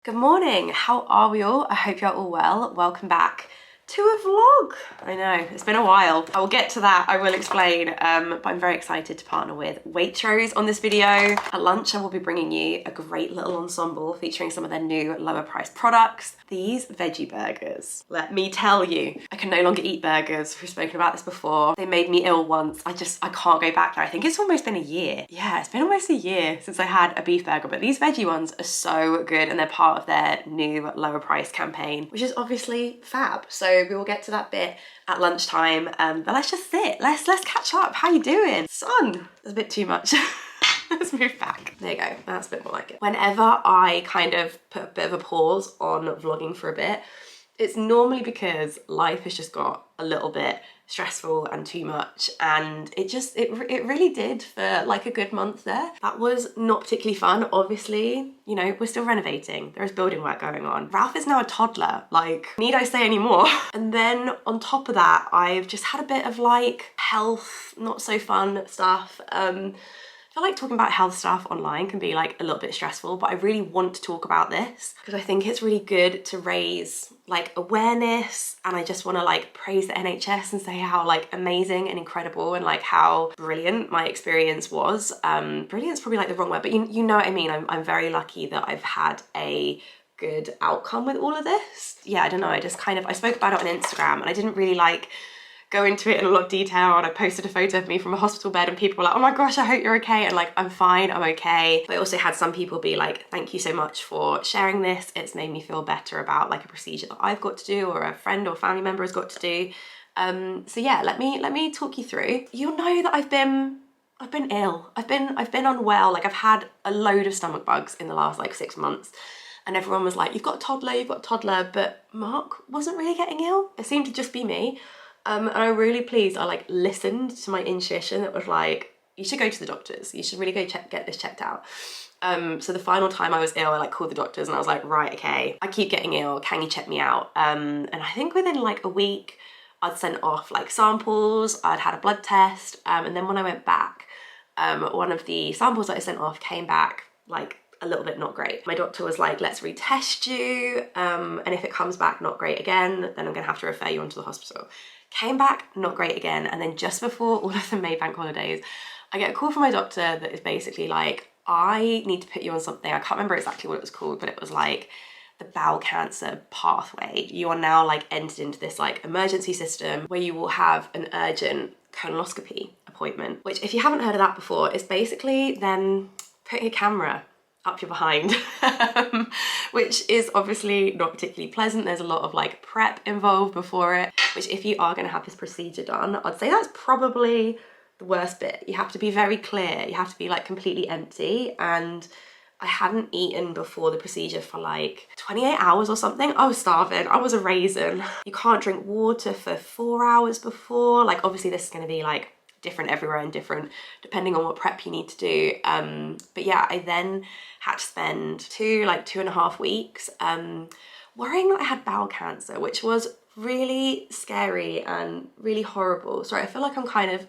Good morning, how are we all? I hope you're all well. Welcome back to a vlog. I know, it's been a while. I will get to that, I will explain, but I'm very excited to partner with Waitrose on this video. At lunch, I will be bringing you a great little ensemble featuring some of their new lower priced products. These veggie burgers, let me tell you, I can no longer eat burgers. We've spoken about this before. They made me ill once. I can't go back there. I think it's almost been a year. Yeah, it's been almost a year since I had a beef burger, but these veggie ones are so good and they're part of their new lower price campaign, which is obviously fab. So we will get to that bit at lunchtime, but let's just sit. Let's catch up. How you doing? Son, that's a bit too much. Let's move back. There you go, that's a bit more like it. Whenever I kind of put a bit of a pause on vlogging for a bit, it's normally because life has just got a little bit stressful and too much, and it really did for like a good month there. That was not particularly fun. Obviously, you know, we're still renovating. There is building work going on. Ralph is now a toddler, like, need I say any more? And then on top of that, I've just had a bit of like health, not so fun stuff. I feel like talking about health stuff online can be like a little bit stressful, but I really want to talk about this because I think it's really good to raise like awareness, and I just want to like praise the NHS and say how like amazing and incredible and like how brilliant my experience was. Brilliant's probably like the wrong word, but you know what I mean. I'm very lucky that I've had a good outcome with all of this. Yeah, I don't know, I spoke about it on Instagram and I didn't really like go into it in a lot of detail, and I posted a photo of me from a hospital bed and people were like, oh my gosh, I hope you're okay. And like, I'm fine, I'm okay. But I also had some people be like, thank you so much for sharing this. It's made me feel better about like a procedure that I've got to do or a friend or family member has got to do. So yeah, let me talk you through. You'll know that I've been ill. I've been unwell. Like, I've had a load of stomach bugs in the last like 6 months. And everyone was like, you've got a toddler, but Mark wasn't really getting ill. It seemed to just be me. And I'm really pleased I like listened to my intuition that was like, you should go to the doctors. You should really go get this checked out. So the final time I was ill, I like called the doctors and I was like, right, okay, I keep getting ill. Can you check me out? And I think within like a week, I'd sent off like samples, I'd had a blood test. And then when I went back, one of the samples that I sent off came back like a little bit not great. My doctor was like, let's retest you. And if it comes back not great again, then I'm gonna have to refer you on to the hospital. Came back not great again, and then just before all of the May bank holidays, I get a call from my doctor that is basically like, I need to put you on something. I can't remember exactly what it was called, but it was like the bowel cancer pathway. You are now like entered into this like emergency system where you will have an urgent colonoscopy appointment, which if you haven't heard of that before, is basically them putting a camera up your behind, which is obviously not particularly pleasant. There's a lot of like prep involved before it, which if you are going to have this procedure done, I'd say that's probably the worst bit. You have to be very clear. You have to be like completely empty. And I hadn't eaten before the procedure for like 28 hours or something. I was starving. I was a raisin. You can't drink water for 4 hours before. Like, obviously this is going to be like different everywhere and different depending on what prep you need to do. But yeah, I then had to spend 2.5 weeks worrying that I had bowel cancer, which was really scary and really horrible. Sorry, I feel like I'm kind of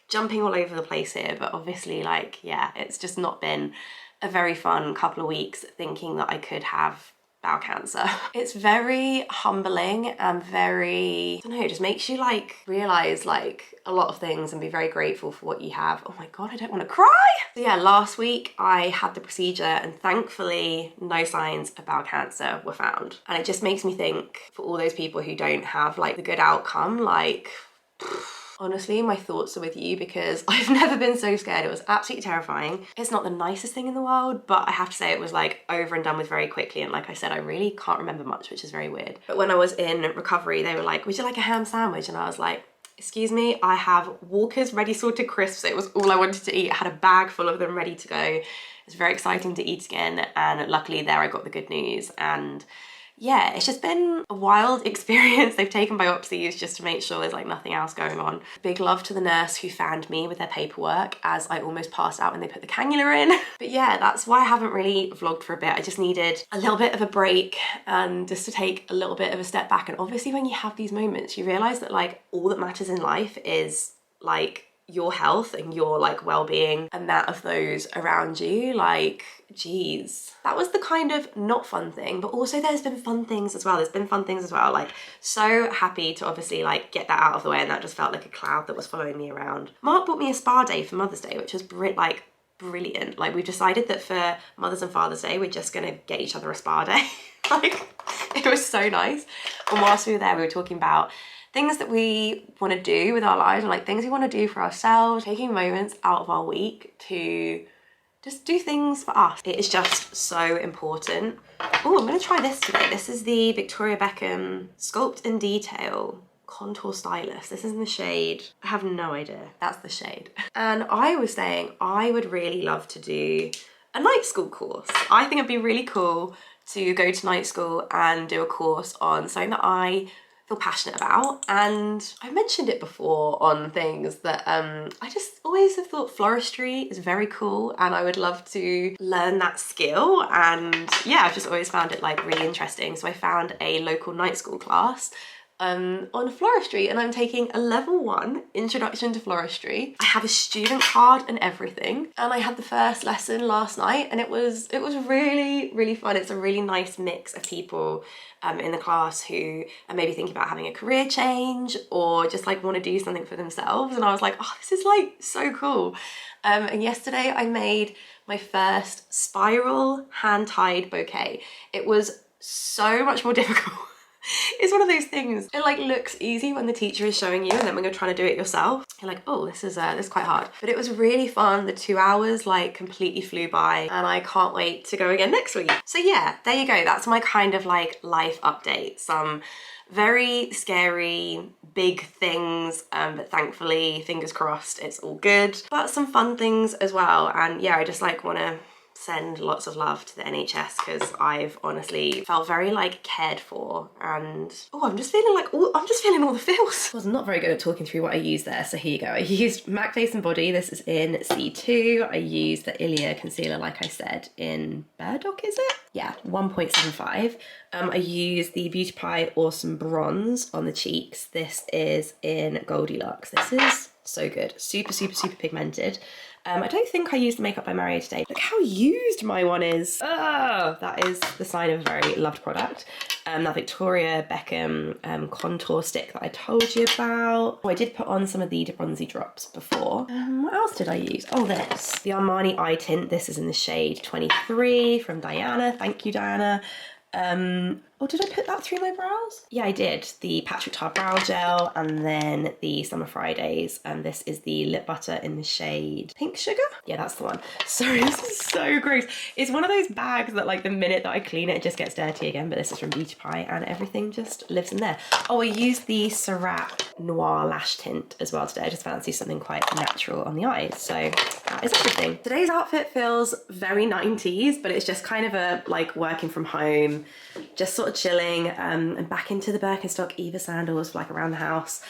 jumping all over the place here, but obviously like, yeah, it's just not been a very fun couple of weeks thinking that I could have bowel cancer. It's very humbling and very, I don't know, it just makes you like realize like a lot of things and be very grateful for what you have. Oh my God, I don't want to cry. So yeah, last week I had the procedure and thankfully no signs of bowel cancer were found. And it just makes me think, for all those people who don't have like the good outcome, like, honestly, my thoughts are with you because I've never been so scared. It was absolutely terrifying. It's not the nicest thing in the world, but I have to say it was like over and done with very quickly. And like I said, I really can't remember much, which is very weird. But when I was in recovery, they were like, would you like a ham sandwich? And I was like, excuse me, I have Walker's Ready Salted Crisps. It was all I wanted to eat. I had a bag full of them ready to go. It's very exciting to eat again. And luckily there I got the good news. And yeah, it's just been a wild experience. They've taken biopsies just to make sure there's like nothing else going on. Big love to the nurse who fanned me with their paperwork as I almost passed out when they put the cannula in. But yeah, that's why I haven't really vlogged for a bit. I just needed a little bit of a break and just to take a little bit of a step back. And obviously when you have these moments, you realize that like all that matters in life is like your health and your like well-being and that of those around you. Like, geez, that was the kind of not fun thing, but also there's been fun things as well. Like, so happy to obviously like get that out of the way, and that just felt like a cloud that was following me around. Mark bought me a spa day for Mother's Day, which was brilliant. Like, we've decided that for Mother's and Father's Day we're just gonna get each other a spa day. Like, it was so nice. And whilst we were there, we were talking about things that we want to do with our lives, and like things we want to do for ourselves, taking moments out of our week to just do things for us. It is just so important. Oh, I'm gonna try this today. This is the Victoria Beckham Sculpt and Detail Contour Stylus. This is in the shade, I have no idea. That's the shade. And I was saying I would really love to do a night school course. I think it'd be really cool to go to night school and do a course on something that I feel passionate about. And I've mentioned it before on things that I just always have thought floristry is very cool, and I would love to learn that skill. And yeah, I've just always found it like really interesting. So I found a local night school class on floristry, and I'm taking a level 1 introduction to floristry. I have a student card and everything, and I had the first lesson last night, and it was really fun. It's a really nice mix of people in the class who are maybe thinking about having a career change or just like want to do something for themselves, and I was like, oh, this is like so cool. And yesterday I made my first spiral hand-tied bouquet. It was so much more difficult. It's one of those things, it like looks easy when the teacher is showing you, and then when you're trying to do it yourself, you're like, oh, this is quite hard. But it was really fun. The 2 hours like completely flew by, and I can't wait to go again next week. So yeah, there you go. That's my kind of like life update. Some very scary, big things, but thankfully, fingers crossed, it's all good. But some fun things as well. And yeah, I just like want to send lots of love to the NHS, because I've honestly felt very like cared for, and oh, I'm just feeling all the feels. I was not very good at talking through what I used there, so here you go. I used MAC Face and Body, this is in C2. I used the Ilia concealer, like I said, in Burdock, is it? Yeah, 1.75. I used the Beauty Pie Awesome Bronze on the cheeks. This is in Goldielux. This is so good, super pigmented. I don't think I used the Makeup by Mario today. Look how used my one is. Oh, that is the sign of a very loved product. That Victoria Beckham contour stick that I told you about. Oh, I did put on some of the bronzy drops before. What else did I use? Oh, this. The Armani Eye Tint. This is in the shade 23 from Diana. Thank you, Diana. Oh, did I put that through my brows? Yeah, I did. The Patrick Tar Brow Gel, and then the Summer Fridays, and this is the lip butter in the shade Pink Sugar? Yeah, that's the one. Sorry, this is so gross. It's one of those bags that like the minute that I clean it, it just gets dirty again, but this is from Beauty Pie, and everything just lives in there. Oh, I used the Surratt Noir Lash Tint as well today. I just fancy something quite natural on the eyes, so that is everything. Today's outfit feels very 90s, but it's just kind of a like working from home, just sort of chilling, and back into the Birkenstock Eva sandals for like around the house.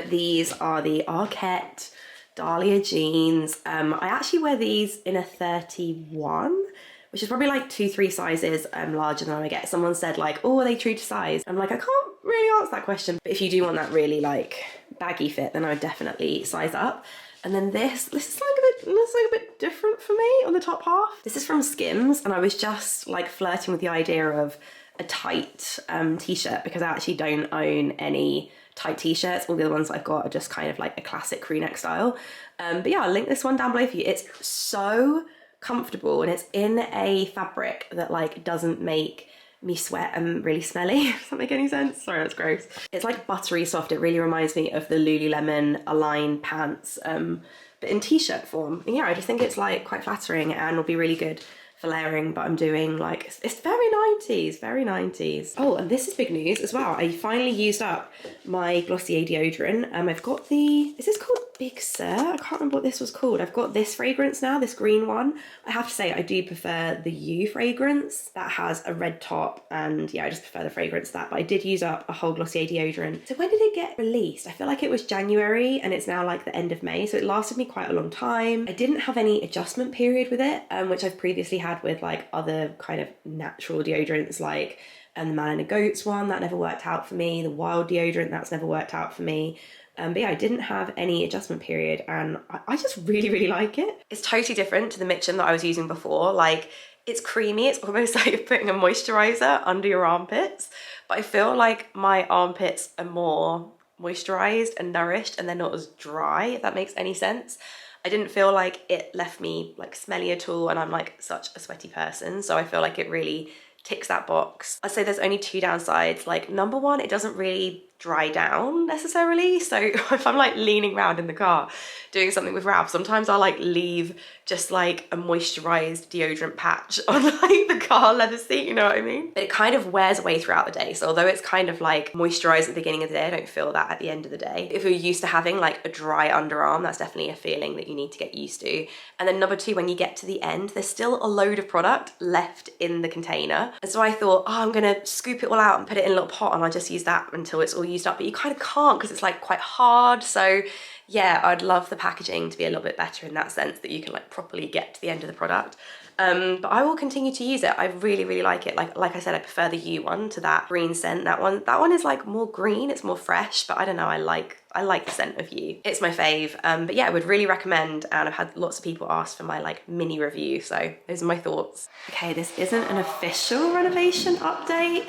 These are the Arquette Dahlia jeans. I actually wear these in a 31, which is probably like 2-3 sizes larger than I get. Someone said like, oh, are they true to size? I'm like, I can't really answer that question. But if you do want that really like baggy fit, then I would definitely size up. And then this is like a bit different for me on the top half. This is from Skims, and I was just like flirting with the idea of a tight t-shirt, because I actually don't own any tight t-shirts. All the other ones I've got are just kind of like a classic crew neck style. But yeah, I'll link this one down below for you. It's so comfortable, and it's in a fabric that like doesn't make me sweat and really smelly. Does that make any sense? Sorry, that's gross. It's like buttery soft. It really reminds me of the Lululemon Align pants, but in t-shirt form. And yeah, I just think it's like quite flattering and will be really good for layering, but I'm doing like, it's very 90s, very 90s. Oh, and this is big news as well. I finally used up my Glossier deodorant. I've got the, is this called Big Sur? I can't remember what this was called. I've got this fragrance now, this green one. I have to say I do prefer the You fragrance. That has a red top, and yeah, I just prefer the fragrance of that, but I did use up a whole Glossier deodorant. So when did it get released? I feel like it was January, and it's now like the end of May, so it lasted me quite a long time. I didn't have any adjustment period with it, which I've previously had with like other kind of natural deodorants like And the Man and the Goats one, that never worked out for me. The Wild deodorant, that's never worked out for me. But yeah, I didn't have any adjustment period, and I just really, really like it. It's totally different to the Mitchum that I was using before. Like, it's creamy. It's almost like you're putting a moisturizer under your armpits. But I feel like my armpits are more moisturized and nourished, and they're not as dry, if that makes any sense. I didn't feel like it left me like smelly at all, and I'm like such a sweaty person, so I feel like it really ticks that box. I'd say there's only two downsides. Like, number one, it doesn't really dry down necessarily. So if I'm like leaning around in the car doing something with Ralph, sometimes I'll like leave just like a moisturized deodorant patch on like the car leather seat, you know what I mean? But it kind of wears away throughout the day. So although it's kind of like moisturized at the beginning of the day, I don't feel that at the end of the day. If you're used to having like a dry underarm, that's definitely a feeling that you need to get used to. And then number two, when you get to the end, there's still a load of product left in the container. And so I thought, oh, I'm gonna scoop it all out and put it in a little pot, and I'll just use that until it's all used up. But you kind of can't, because it's like quite hard. So yeah, I'd love the packaging to be a little bit better in that sense, that you can like properly get to the end of the product. But I will continue to use it. I really, really like it. Like I said, I prefer the U one to that green scent. That one is like more green, it's more fresh, but I don't know, I like the scent of U. It's my fave. But yeah, I would really recommend, and I've had lots of people ask for my like mini review, so those are my thoughts. Okay, this isn't an official renovation update,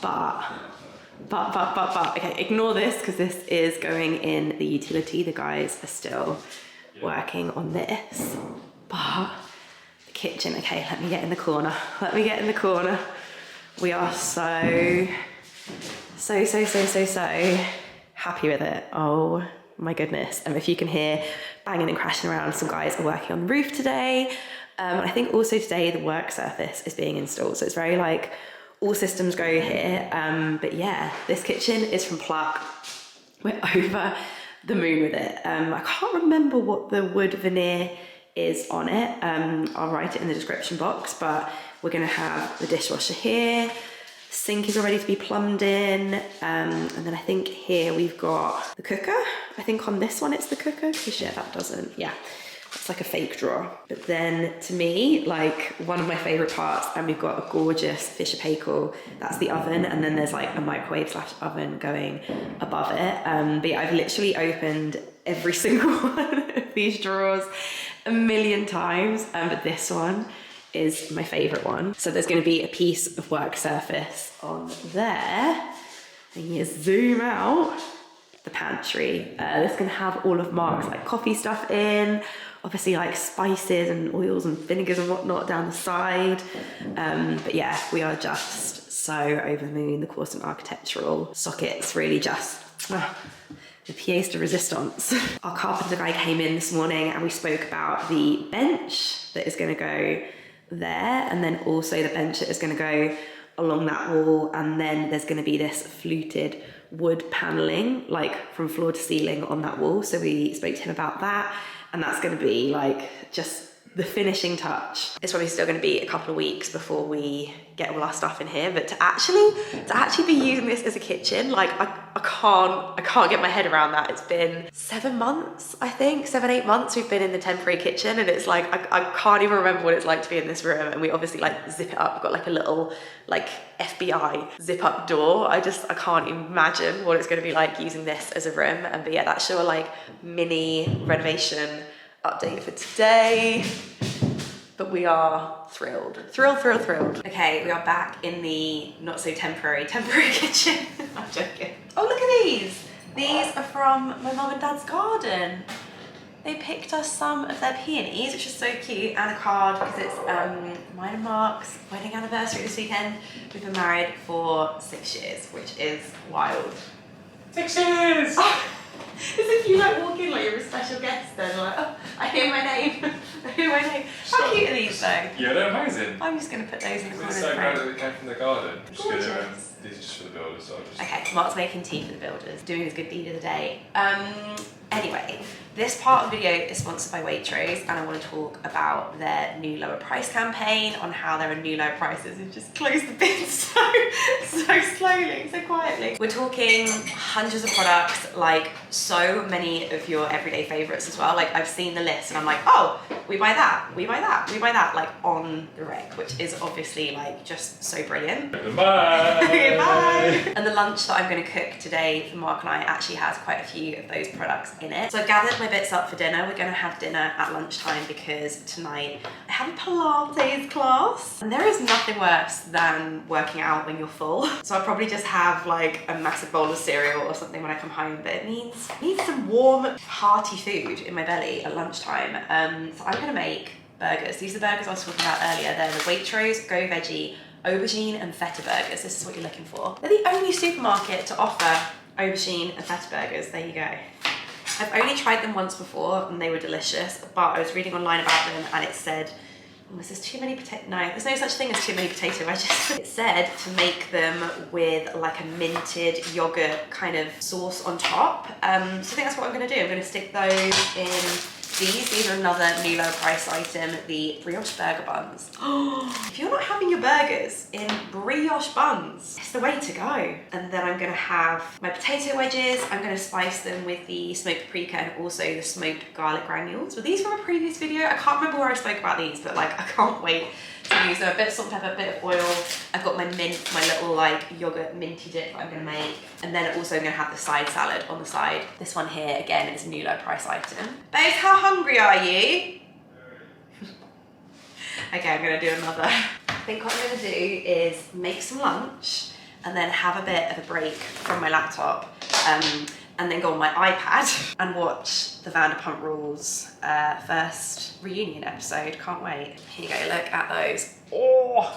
but, okay, ignore this because this is going in the utility. The guys are still working on this, but the kitchen, okay, let me get in the corner. We are so happy with it. Oh my goodness. And if you can hear banging and crashing around, some guys are working on the roof today. I think also today the work surface is being installed. So it's very like all systems go here. But yeah, this kitchen is from Pluck. We're over the moon with it. I can't remember what the wood veneer is on it. I'll write it in the description box, but we're gonna have the dishwasher here. Sink is already to be plumbed in. And then I think here we've got the cooker. I think on this one it's the cooker, because yeah, that doesn't, yeah. It's like a fake drawer. But then to me, like one of my favorite parts, and we've got a gorgeous Fisher Paykel, that's the oven, and then there's like a microwave / oven going above it. But yeah, I've literally opened every single one of these drawers a million times, but this one is my favorite one. So there's going to be a piece of work surface on there, and you zoom out the pantry. This can have all of Mark's like coffee stuff in, obviously like spices and oils and vinegars and whatnot down the side. But yeah, we are just so over the moon. The Corson architectural sockets really just the pièce de résistance. Our carpenter guy came in this morning and we spoke about the bench that is going to go there, and then also the bench that is going to go along that wall, and then there's going to be this fluted wood paneling like from floor to ceiling on that wall. So we spoke to him about that, and that's going to be like just the finishing touch. It's probably still going to be a couple of weeks before we get all our stuff in here, but to actually be using this as a kitchen, like I can't get my head around that. It's been 7 months, I think, 7-8 months we've been in the temporary kitchen, and it's like I can't even remember what it's like to be in this room. And we obviously like zip it up. We've got like a little like FBI zip up door. I can't imagine what it's going to be like using this as a room. And but yeah, that's your like mini renovation update for today. But we are thrilled. Okay, we are back in the not so temporary kitchen. I'm joking. Oh, look at these. These are from my mum and dad's garden. They picked us some of their peonies, which is so cute, and a card because it's mine and Mark's wedding anniversary this weekend. We've been married for 6 years, which is wild. 6 years! Oh, as if you like walk in like you're a special guest then, like, oh, I hear my name. I hear my name. How cute are these though? Yeah, they're amazing. I'm just going to put those in the corner. It's so glad that they came from the garden. I'm just Gorgeous. gonna, these are just for the builders. So I'll just... Okay, Mark's making tea for the builders, doing his good deed of the day. Anyway, this part of the video is sponsored by Waitrose, and I want to talk about their new lower price campaign, on how there are new low prices and just close the bin so slowly, so quietly. We're talking hundreds of products, like so many of your everyday favorites as well. Like I've seen the list and I'm like, oh, we buy that, we buy that, we buy that, like on the reg, which is obviously like just so brilliant. Bye. Okay, bye. And the lunch that I'm going to cook today for Mark and I actually has quite a few of those products in it. So I've gathered my bits up for dinner. We're going to have dinner at lunchtime because tonight I have a Pilates class. And there is nothing worse than working out when you're full. So I'll probably just have like a massive bowl of cereal or something when I come home, but it needs some warm, hearty food in my belly at lunchtime. So I'm going to make burgers. These are the burgers I was talking about earlier. They're the Waitrose Go Veggie aubergine and feta burgers. This is what you're looking for. They're the only supermarket to offer aubergine and feta burgers. There you go. I've only tried them once before and they were delicious, but I was reading online about them and it said, there's too many potato, no, there's no such thing as too many potato wedges. It said to make them with like a minted yogurt kind of sauce on top. So I think that's what I'm gonna do. I'm gonna stick those in these. These are another new low price item, the brioche burger buns. If you're not having your burgers in brioche buns, it's the way to go. And then I'm gonna have my potato wedges. I'm gonna spice them with the smoked paprika and also the smoked garlic granules. Were these from a previous video? I can't remember where I spoke about these, but like I can't wait to use them. A bit of salt and pepper, a bit of oil. I've got my mint, my little like yogurt minty dip that I'm gonna make. And then also I'm gonna have the side salad on the side. This one here, again, is a new low price item. Babes, how hungry are you? Okay, I'm gonna do another. I think what I'm gonna do is make some lunch and then have a bit of a break from my laptop and then go on my iPad and watch the Vanderpump Rules first reunion episode. Can't wait. Here you go, look at those. Oh,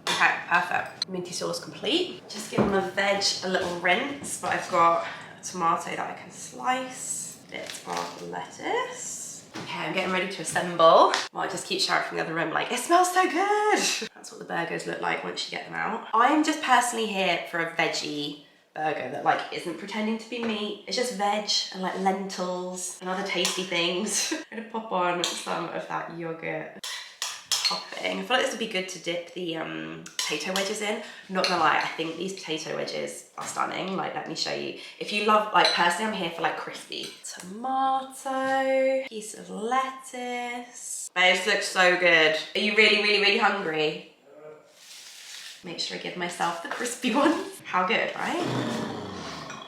okay, perfect. Minty sauce complete. Just give my veg a little rinse, but I've got a tomato that I can slice, bits of lettuce. Okay, I'm getting ready to assemble. Well, I just keep shouting from the other room like, it smells so good. That's what the burgers look like once you get them out. I'm just personally here for a veggie burger that like isn't pretending to be meat. It's just veg and like lentils and other tasty things. I'm gonna pop on some of that yogurt topping. I feel like this would be good to dip the potato wedges in. I'm not gonna lie, I think these potato wedges are stunning. Like, let me show you. If you love, like personally, I'm here for like crispy. Tomato, piece of lettuce. This looks so good. Are you really, really, really hungry? Make sure I give myself the crispy ones. How good, right?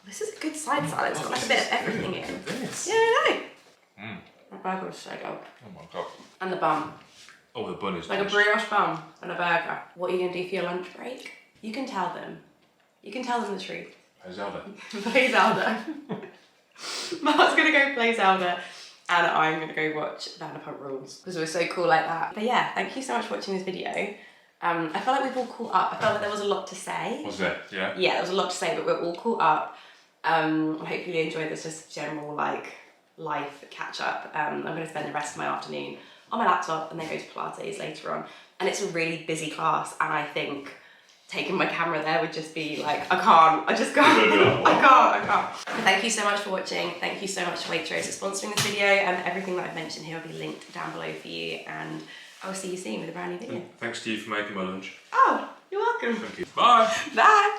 This is a good side salad. It's got like a bit of everything in. Yeah, I know. My burger was so good. Oh my god. And the bun. Oh, the bun is Like nice. a brioche bun and a burger. What are you gonna do for your lunch break? You can tell them. You can tell them the truth. Hey Zelda. Play Zelda. Mark's gonna go play Zelda and I'm gonna go watch Vanderpump Rules because we're so cool like that. But yeah, thank you so much for watching this video. I felt like we've all caught up. I felt like there was a lot to say. Was there? Yeah? Yeah, there was a lot to say, but we're all caught up. I hope you enjoyed this just general like life catch up. I'm gonna spend the rest of my afternoon on my laptop and then go to Pilates later on. And it's a really busy class and I think taking my camera there would just be like, I just can't. I can't. Thank you so much for watching. Thank you so much to Waitrose for sponsoring this video, and everything that I've mentioned here will be linked down below for you, and I'll see you soon with a brand new video. Thanks to you for making my lunch. Oh, you're welcome. Thank you. Bye. Bye.